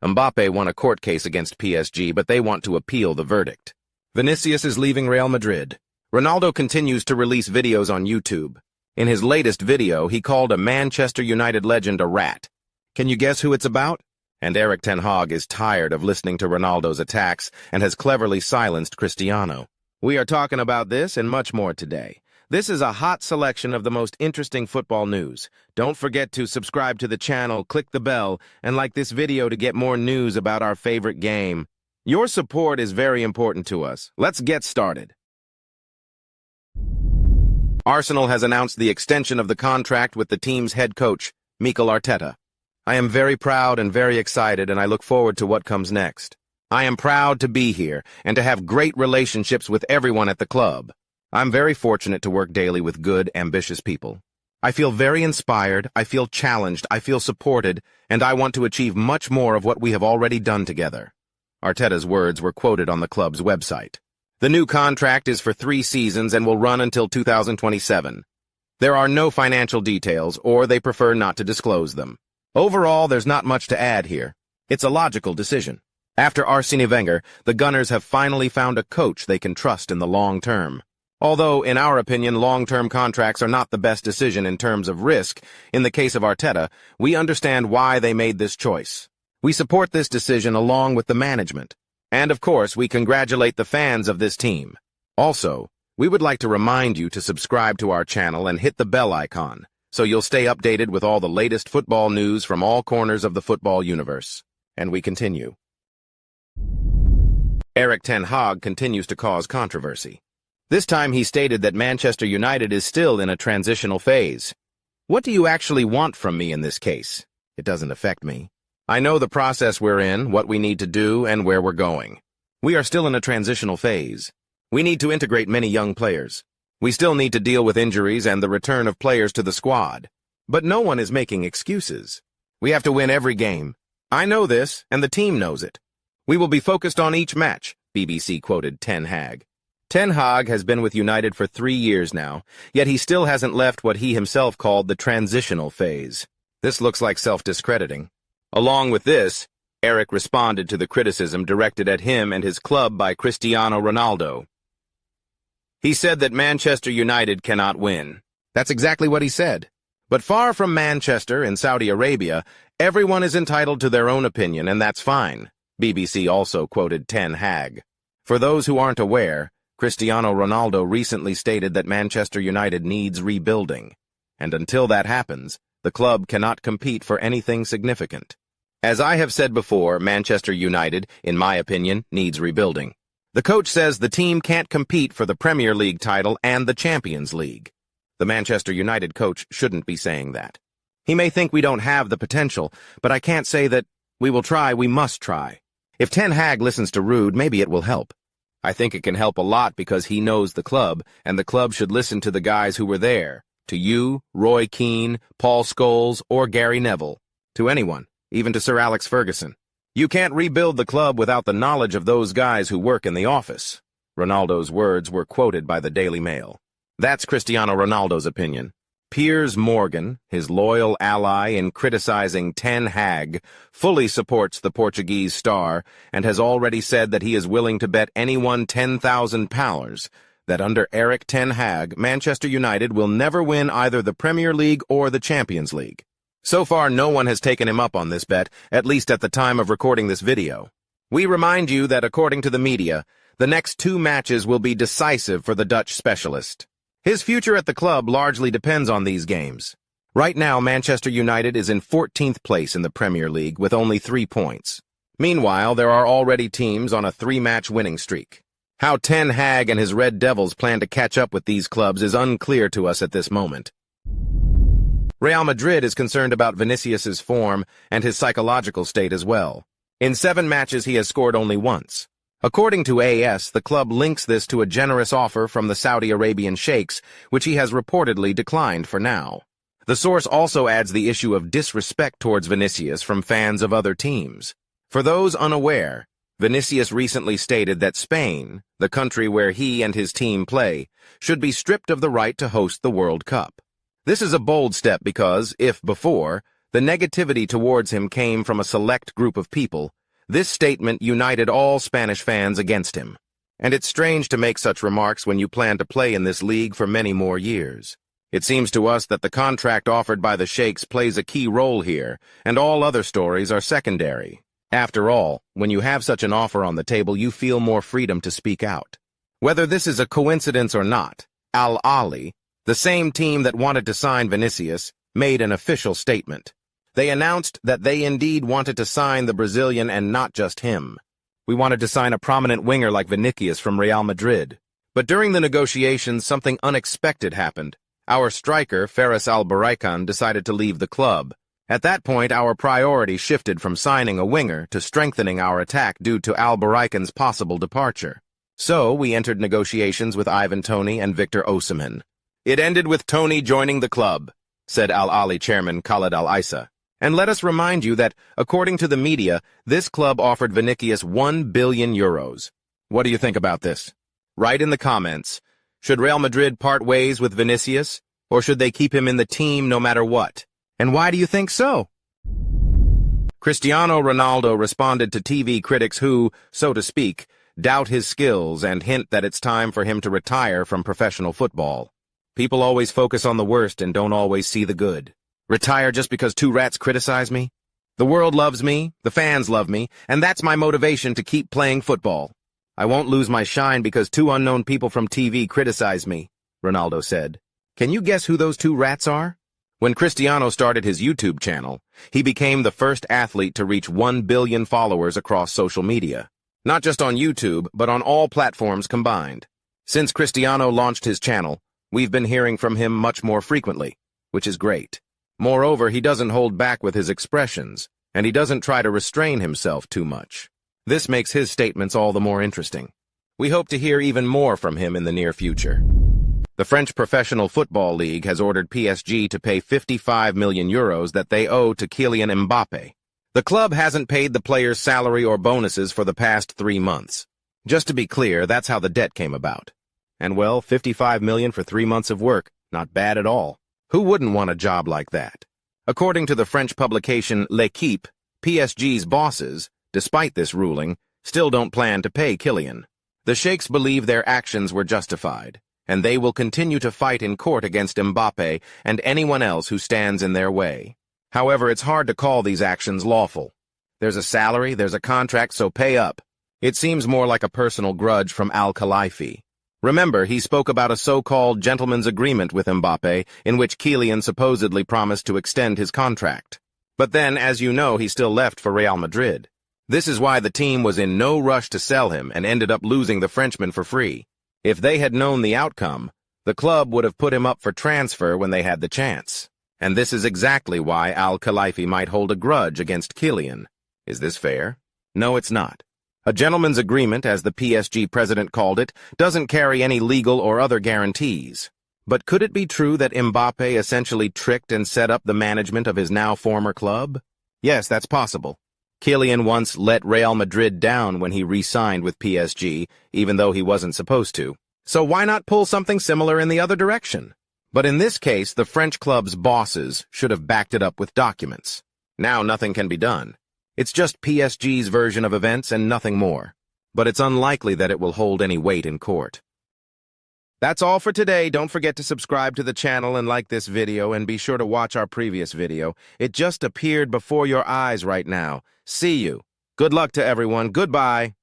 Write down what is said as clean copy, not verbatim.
Mbappe won a court case against PSG, but they want to appeal the verdict. Vinicius is leaving Real Madrid. Ronaldo continues to release videos on YouTube. In his latest video, he called a Manchester United legend a rat. Can you guess who it's about? And Erik ten Hag is tired of listening to Ronaldo's attacks and has cleverly silenced Cristiano. We are talking about this and much more today. This is a hot selection of the most interesting football news. Don't forget to subscribe to the channel, click the bell, and like this video to get more news about our favorite game. Your support is very important to us. Let's get started. Arsenal has announced the extension of the contract with the team's head coach, Mikel Arteta. I am very proud and very excited, and I look forward to what comes next. I am proud to be here and to have great relationships with everyone at the club. I'm very fortunate to work daily with good, ambitious people. I feel very inspired, I feel challenged, I feel supported, and I want to achieve much more of what we have already done together. Arteta's words were quoted on the club's website. The new contract is for 3 seasons and will run until 2027. There are no financial details, or they prefer not to disclose them. Overall, there's not much to add here. It's a logical decision. After Arsene Wenger, the Gunners have finally found a coach they can trust in the long term. Although, in our opinion, long-term contracts are not the best decision in terms of risk, in the case of Arteta, we understand why they made this choice. We support this decision along with the management. And, of course, we congratulate the fans of this team. Also, we would like to remind you to subscribe to our channel and hit the bell icon, so you'll stay updated with all the latest football news from all corners of the football universe. And we continue. Erik ten Hag continues to cause controversy. This time he stated that Manchester United is still in a transitional phase. What do you actually want from me in this case? It doesn't affect me. I know the process we're in, what we need to do, and where we're going. We are still in a transitional phase. We need to integrate many young players. We still need to deal with injuries and the return of players to the squad. But no one is making excuses. We have to win every game. I know this, and the team knows it. We will be focused on each match, BBC quoted Ten Hag. Ten Hag has been with United for 3 years now, yet he still hasn't left what he himself called the transitional phase. This looks like self-discrediting. Along with this, Erik responded to the criticism directed at him and his club by Cristiano Ronaldo. He said that Manchester United cannot win. That's exactly what he said. But far from Manchester in Saudi Arabia, everyone is entitled to their own opinion, and that's fine. BBC also quoted Ten Hag. For those who aren't aware, Cristiano Ronaldo recently stated that Manchester United needs rebuilding, and until that happens, the club cannot compete for anything significant. As I have said before, Manchester United, in my opinion, needs rebuilding. The coach says the team can't compete for the Premier League title and the Champions League. The Manchester United coach shouldn't be saying that. He may think we don't have the potential, but I can't say that we will try, we must try. If Ten Hag listens to Ruud, maybe it will help. I think it can help a lot because he knows the club, and the club should listen to the guys who were there. To you, Roy Keane, Paul Scholes, or Gary Neville. To anyone, even to Sir Alex Ferguson. You can't rebuild the club without the knowledge of those guys who work in the office. Ronaldo's words were quoted by the Daily Mail. That's Cristiano Ronaldo's opinion. Piers Morgan, his loyal ally in criticizing Ten Hag, fully supports the Portuguese star and has already said that he is willing to bet anyone £10,000 that under Erik ten Hag, Manchester United will never win either the Premier League or the Champions League. So far, no one has taken him up on this bet, at least at the time of recording this video. We remind you that according to the media, the next 2 matches will be decisive for the Dutch specialist. His future at the club largely depends on these games. Right now, Manchester United is in 14th place in the Premier League with only 3 points. Meanwhile, there are already teams on a 3-match winning streak. How Ten Hag and his Red Devils plan to catch up with these clubs is unclear to us at this moment. Real Madrid is concerned about Vinicius's form and his psychological state as well. In 7 matches, he has scored only once. According to AS, the club links this to a generous offer from the Saudi Arabian sheikhs, which he has reportedly declined for now. The source also adds the issue of disrespect towards Vinicius from fans of other teams. For those unaware, Vinicius recently stated that Spain, the country where he and his team play, should be stripped of the right to host the World Cup. This is a bold step because, if before, The negativity towards him came from a select group of people. This statement united all Spanish fans against him. And it's strange to make such remarks when you plan to play in this league for many more years. It seems to us that the contract offered by the Sheikhs plays a key role here, and all other stories are secondary. After all, when you have such an offer on the table, you feel more freedom to speak out. Whether this is a coincidence or not, Al Ahly, the same team that wanted to sign Vinicius, made an official statement. They announced that they indeed wanted to sign the Brazilian and not just him. We wanted to sign a prominent winger like Vinicius from Real Madrid. But during the negotiations, something unexpected happened. Our striker, Faris Albarracin, decided to leave the club. At that point, our priority shifted from signing a winger to strengthening our attack due to Albarracin's possible departure. So, we entered negotiations with Ivan Toney and Victor Osimhen. It ended with Toney joining the club, said Al Ahly chairman Khalid Al-Issa. And let us remind you that, according to the media, this club offered Vinicius €1 billion. What do you think about this? Write in the comments. Should Real Madrid part ways with Vinicius, or should they keep him in the team no matter what? And why do you think so? Cristiano Ronaldo responded to TV critics who, so to speak, doubt his skills and hint that it's time for him to retire from professional football. People always focus on the worst and don't always see the good. Retire just because two rats criticize me? The world loves me, the fans love me, and that's my motivation to keep playing football. I won't lose my shine because two unknown people from TV criticize me, Ronaldo said. Can you guess who those two rats are? When Cristiano started his YouTube channel, he became the first athlete to reach 1 billion followers across social media. Not just on YouTube, but on all platforms combined. Since Cristiano launched his channel, we've been hearing from him much more frequently, which is great. Moreover, he doesn't hold back with his expressions, and he doesn't try to restrain himself too much. This makes his statements all the more interesting. We hope to hear even more from him in the near future. The French Professional Football League has ordered PSG to pay €55 million that they owe to Kylian Mbappe. The club hasn't paid the player's salary or bonuses for the past 3 months. Just to be clear, that's how the debt came about. And well, $55 million for 3 months of work, not bad at all. Who wouldn't want a job like that? According to the French publication L'Équipe, PSG's bosses, despite this ruling, still don't plan to pay Kylian. The Sheikhs believe their actions were justified, and they will continue to fight in court against Mbappe and anyone else who stands in their way. However, it's hard to call these actions lawful. There's a salary, there's a contract, so pay up. It seems more like a personal grudge from Al-Khalifi. Remember, he spoke about a so-called gentleman's agreement with Mbappe in which Kylian supposedly promised to extend his contract. But then, as you know, he still left for Real Madrid. This is why the team was in no rush to sell him and ended up losing the Frenchman for free. If they had known the outcome, the club would have put him up for transfer when they had the chance. And this is exactly why Al-Khalifi might hold a grudge against Kylian. Is this fair? No, it's not. A gentleman's agreement, as the PSG president called it, doesn't carry any legal or other guarantees. But could it be true that Mbappe essentially tricked and set up the management of his now former club? Yes, that's possible. Kylian once let Real Madrid down when he re-signed with PSG, even though he wasn't supposed to. So why not pull something similar in the other direction? But in this case, the French club's bosses should have backed it up with documents. Now nothing can be done. It's just PSG's version of events and nothing more. But it's unlikely that it will hold any weight in court. That's all for today. Don't forget to subscribe to the channel and like this video, and be sure to watch our previous video. It just appeared before your eyes right now. See you. Good luck to everyone. Goodbye.